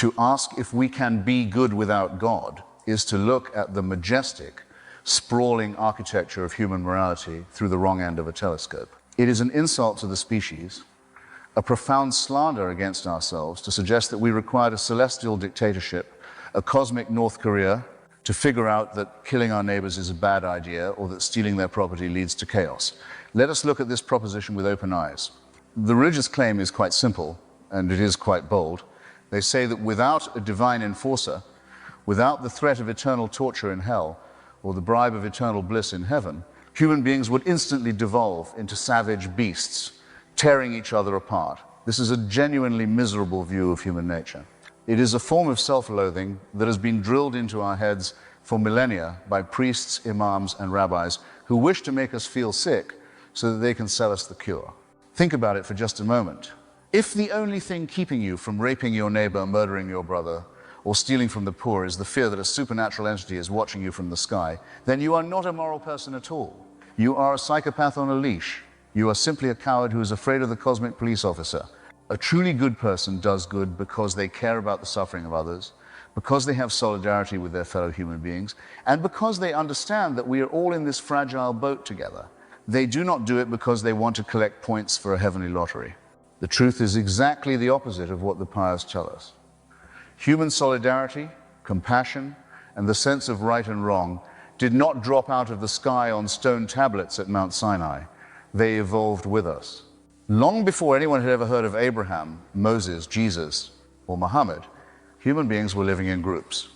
To ask if we can be good without God is to look at the majestic, sprawling architecture of human morality through the wrong end of a telescope. It is an insult to the species, a profound slander against ourselves to suggest that we required a celestial dictatorship, a cosmic North Korea, to figure out that killing our neighbors is a bad idea or that stealing their property leads to chaos. Let us look at this proposition with open eyes. The religious claim is quite simple, and it is quite bold. They say that without a divine enforcer, without the threat of eternal torture in hell, or the bribe of eternal bliss in heaven, human beings would instantly devolve into savage beasts, tearing each other apart. This is a genuinely miserable view of human nature. It is a form of self-loathing that has been drilled into our heads for millennia by priests, imams, and rabbis who wish to make us feel sick so that they can sell us the cure. Think about it for just a moment. If the only thing keeping you from raping your neighbor, murdering your brother, or stealing from the poor is the fear that a supernatural entity is watching you from the sky, then you are not a moral person at all. You are a psychopath on a leash. You are simply a coward who is afraid of the cosmic police officer. A truly good person does good because they care about the suffering of others, because they have solidarity with their fellow human beings, and because they understand that we are all in this fragile boat together. They do not do it because they want to collect points for a heavenly lottery. The truth is exactly the opposite of what the pious tell us. Human solidarity, compassion, and the sense of right and wrong did not drop out of the sky on stone tablets at Mount Sinai. They evolved with us. Long before anyone had ever heard of Abraham, Moses, Jesus, or Muhammad, human beings were living in groups.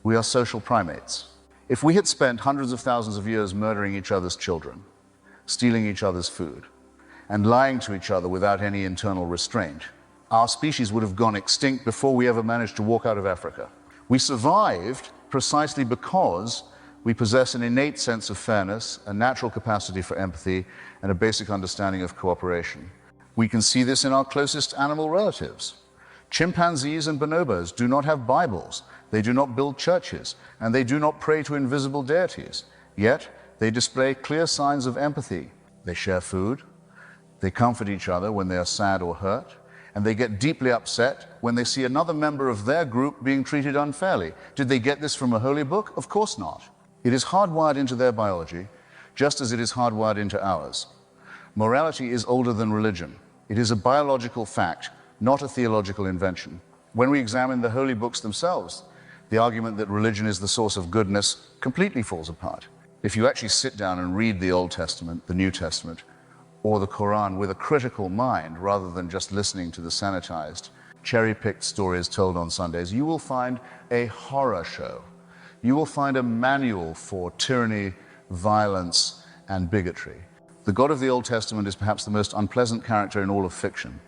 We are social primates. If we had spent hundreds of thousands of years murdering each other's children, stealing each other's food, and lying to each other without any internal restraint, our species would have gone extinct before we ever managed to walk out of Africa. We survived precisely because we possess an innate sense of fairness, a natural capacity for empathy, and a basic understanding of cooperation. We can see this in our closest animal relatives. Chimpanzees and bonobos do not have Bibles, they do not build churches, and they do not pray to invisible deities. Yet, they display clear signs of empathy. They share food, they comfort each other when they are sad or hurt, and they get deeply upset when they see another member of their group being treated unfairly. Did they get this from a holy book? Of course not. It is hardwired into their biology, just as it is hardwired into ours. Morality is older than religion. It is a biological fact, not a theological invention. When we examine the holy books themselves, the argument that religion is the source of goodness completely falls apart. If you actually sit down and read the Old Testament, the New Testament, or the Quran with a critical mind, rather than just listening to the sanitized, cherry-picked stories told on Sundays, you will find a horror show. You will find a manual for tyranny, violence, and bigotry. The God of the Old Testament is perhaps the most unpleasant character in all of fiction.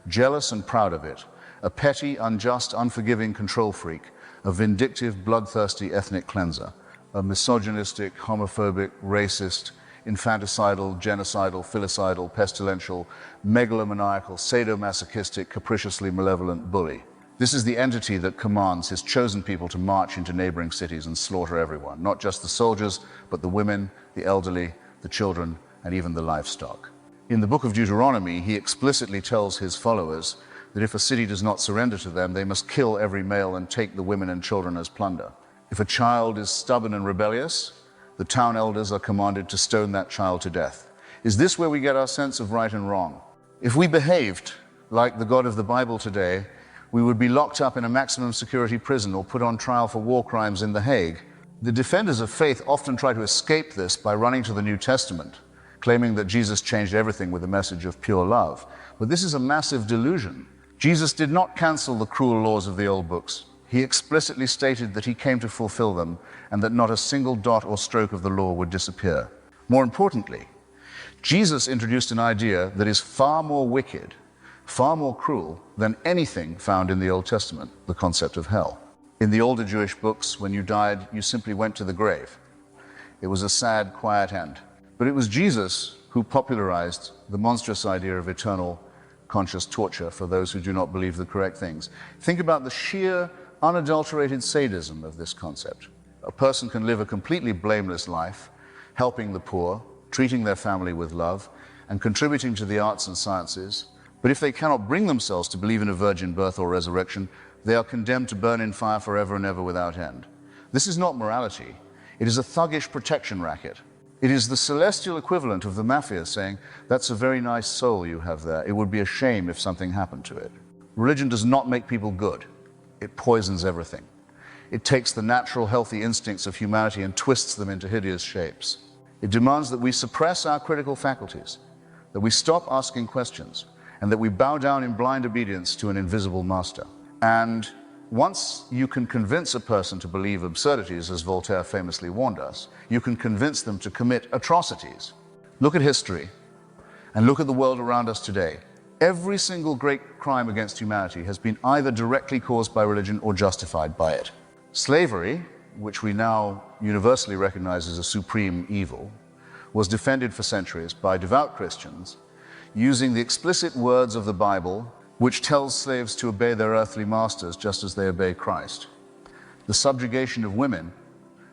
Jealous and proud of it, a petty, unjust, unforgiving control freak, a vindictive, bloodthirsty ethnic cleanser, a misogynistic, homophobic, racist, infanticidal, genocidal, filicidal, pestilential, megalomaniacal, sadomasochistic, capriciously malevolent bully. This is the entity that commands his chosen people to march into neighboring cities and slaughter everyone, not just the soldiers, but the women, the elderly, the children, and even the livestock. In the book of Deuteronomy, he explicitly tells his followers that if a city does not surrender to them, they must kill every male and take the women and children as plunder. If a child is stubborn and rebellious, the town elders are commanded to stone that child to death. Is this where we get our sense of right and wrong? If we behaved like the God of the Bible today, we would be locked up in a maximum security prison or put on trial for war crimes in The Hague. The defenders of faith often try to escape this by running to the New Testament, claiming that Jesus changed everything with a message of pure love. But this is a massive delusion. Jesus did not cancel the cruel laws of the old books. He explicitly stated that he came to fulfill them and that not a single dot or stroke of the law would disappear. More importantly, Jesus introduced an idea that is far more wicked, far more cruel than anything found in the Old Testament, the concept of hell. In the older Jewish books, when you died, you simply went to the grave. It was a sad, quiet end. But it was Jesus who popularized the monstrous idea of eternal conscious torture for those who do not believe the correct things. Think about the sheer, unadulterated sadism of this concept. A person can live a completely blameless life, helping the poor, treating their family with love, and contributing to the arts and sciences. But if they cannot bring themselves to believe in a virgin birth or resurrection, They are condemned to burn in fire forever and ever without end. This is not morality. It is a thuggish protection racket. It is the celestial equivalent of the mafia saying, "That's a very nice soul you have there. It would be a shame if something happened to it." Religion does not make people good. It poisons everything. It takes the natural, healthy instincts of humanity and twists them into hideous shapes. It demands that we suppress our critical faculties, that we stop asking questions, and that we bow down in blind obedience to an invisible master. And once you can convince a person to believe absurdities, as Voltaire famously warned us, you can convince them to commit atrocities. Look at history, and look at the world around us today. Every single great crime against humanity has been either directly caused by religion or justified by it. Slavery, which we now universally recognize as a supreme evil, was defended for centuries by devout Christians using the explicit words of the Bible, which tells slaves to obey their earthly masters just as they obey Christ. The subjugation of women,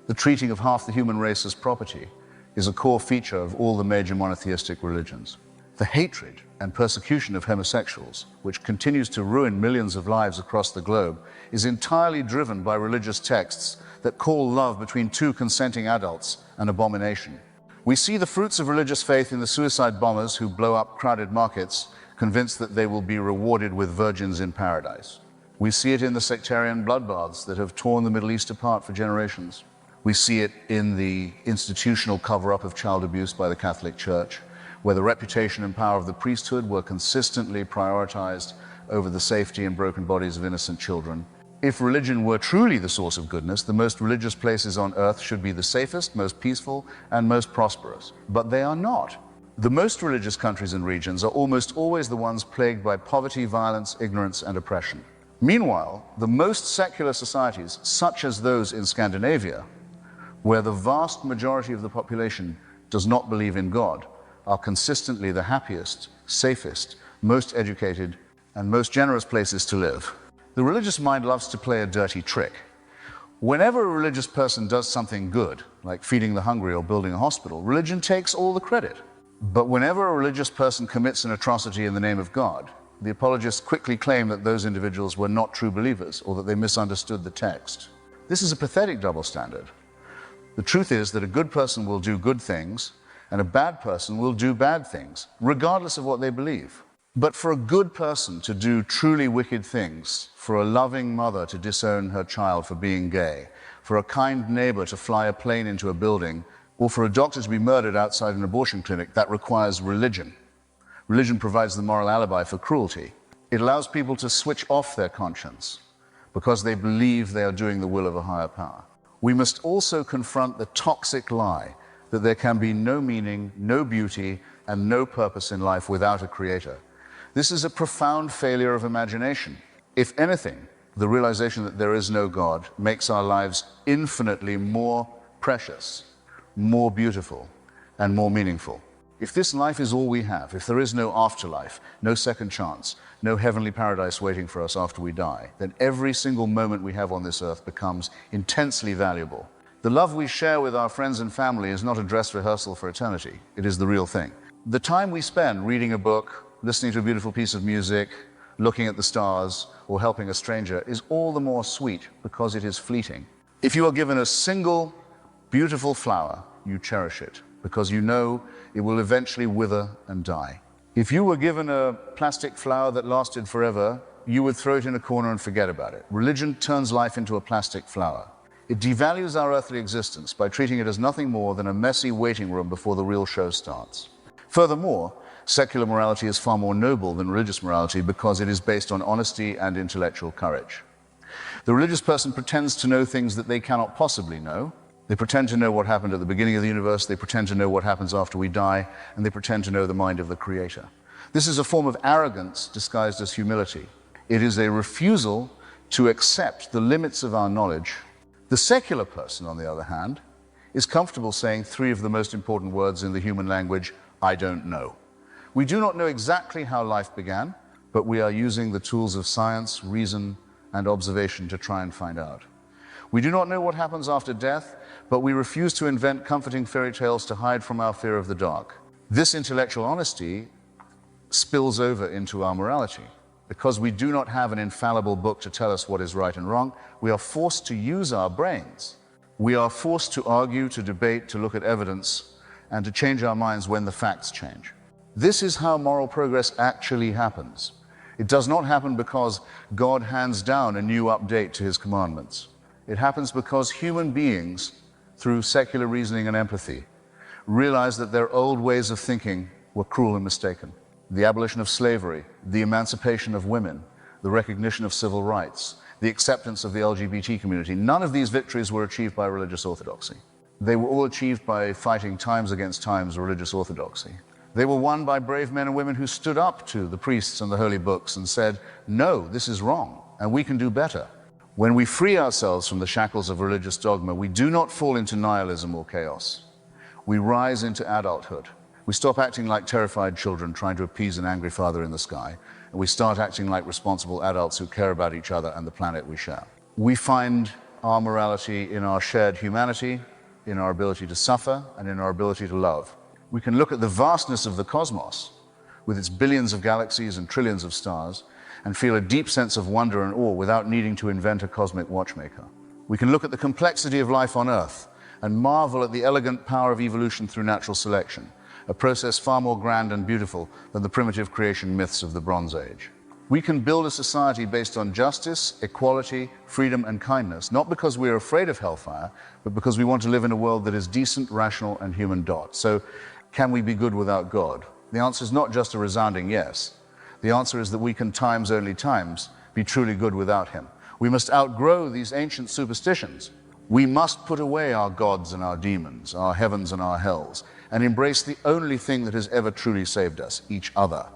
the treating of half the human race as property, is a core feature of all the major monotheistic religions. The hatred and persecution of homosexuals, which continues to ruin millions of lives across the globe, is entirely driven by religious texts that call love between two consenting adults an abomination. We see the fruits of religious faith in the suicide bombers who blow up crowded markets, convinced that they will be rewarded with virgins in paradise. We see it in the sectarian bloodbaths that have torn the Middle East apart for generations. We see it in the institutional cover-up of child abuse by the Catholic Church, where the reputation and power of the priesthood were consistently prioritized over the safety and broken bodies of innocent children. If religion were truly the source of goodness, the most religious places on earth should be the safest, most peaceful, and most prosperous. But they are not. The most religious countries and regions are almost always the ones plagued by poverty, violence, ignorance, and oppression. Meanwhile, the most secular societies, such as those in Scandinavia, where the vast majority of the population does not believe in God, are consistently the happiest, safest, most educated, and most generous places to live. The religious mind loves to play a dirty trick. Whenever a religious person does something good, like feeding the hungry or building a hospital, religion takes all the credit. But whenever a religious person commits an atrocity in the name of God, the apologists quickly claim that those individuals were not true believers or that they misunderstood the text. This is a pathetic double standard. The truth is that a good person will do good things and a bad person will do bad things, regardless of what they believe. But for a good person to do truly wicked things, for a loving mother to disown her child for being gay, for a kind neighbor to fly a plane into a building, or for a doctor to be murdered outside an abortion clinic, that requires religion. Religion provides the moral alibi for cruelty. It allows people to switch off their conscience because they believe they are doing the will of a higher power. We must also confront the toxic lie that there can be no meaning, no beauty, and no purpose in life without a creator. This is a profound failure of imagination. If anything, the realization that there is no God makes our lives infinitely more precious, more beautiful, and more meaningful. If this life is all we have, if there is no afterlife, no second chance, no heavenly paradise waiting for us after we die, then every single moment we have on this earth becomes intensely valuable. The love we share with our friends and family is not a dress rehearsal for eternity. It is the real thing. The time we spend reading a book, listening to a beautiful piece of music, looking at the stars, or helping a stranger is all the more sweet because it is fleeting. If you are given a single beautiful flower, you cherish it because you know it will eventually wither and die. If you were given a plastic flower that lasted forever, you would throw it in a corner and forget about it. Religion turns life into a plastic flower. It devalues our earthly existence by treating it as nothing more than a messy waiting room before the real show starts. Furthermore, secular morality is far more noble than religious morality because it is based on honesty and intellectual courage. The religious person pretends to know things that they cannot possibly know. They pretend to know what happened at the beginning of the universe, they pretend to know what happens after we die, and they pretend to know the mind of the Creator. This is a form of arrogance disguised as humility. It is a refusal to accept the limits of our knowledge. The secular person, on the other hand, is comfortable saying three of the most important words in the human language: I don't know. We do not know exactly how life began, but we are using the tools of science, reason, and observation to try and find out. We do not know what happens after death, but we refuse to invent comforting fairy tales to hide from our fear of the dark. This intellectual honesty spills over into our morality. Because we do not have an infallible book to tell us what is right and wrong, we are forced to use our brains. We are forced to argue, to debate, to look at evidence, and to change our minds when the facts change. This is how moral progress actually happens. It does not happen because God hands down a new update to his commandments. It happens because human beings, through secular reasoning and empathy, realize that their old ways of thinking were cruel and mistaken. The abolition of slavery, the emancipation of women, the recognition of civil rights, the acceptance of the LGBT community, none of these victories were achieved by religious orthodoxy. They were all achieved by fighting times against times religious orthodoxy. They were won by brave men and women who stood up to the priests and the holy books and said, no, this is wrong, and we can do better. When we free ourselves from the shackles of religious dogma, we do not fall into nihilism or chaos. We rise into adulthood. We stop acting like terrified children trying to appease an angry father in the sky, and we start acting like responsible adults who care about each other and the planet we share. We find our morality in our shared humanity, in our ability to suffer, and in our ability to love. We can look at the vastness of the cosmos, with its billions of galaxies and trillions of stars, and feel a deep sense of wonder and awe without needing to invent a cosmic watchmaker. We can look at the complexity of life on Earth and marvel at the elegant power of evolution through natural selection, a process far more grand and beautiful than the primitive creation myths of the Bronze Age. We can build a society based on justice, equality, freedom, and kindness, not because we are afraid of hellfire, but because we want to live in a world that is decent, rational, and human. So, can we be good without God? The answer is not just a resounding yes. The answer is that we can only times be truly good without him. We must outgrow these ancient superstitions. We must put away our gods and our demons, our heavens and our hells, and embrace the only thing that has ever truly saved us, each other.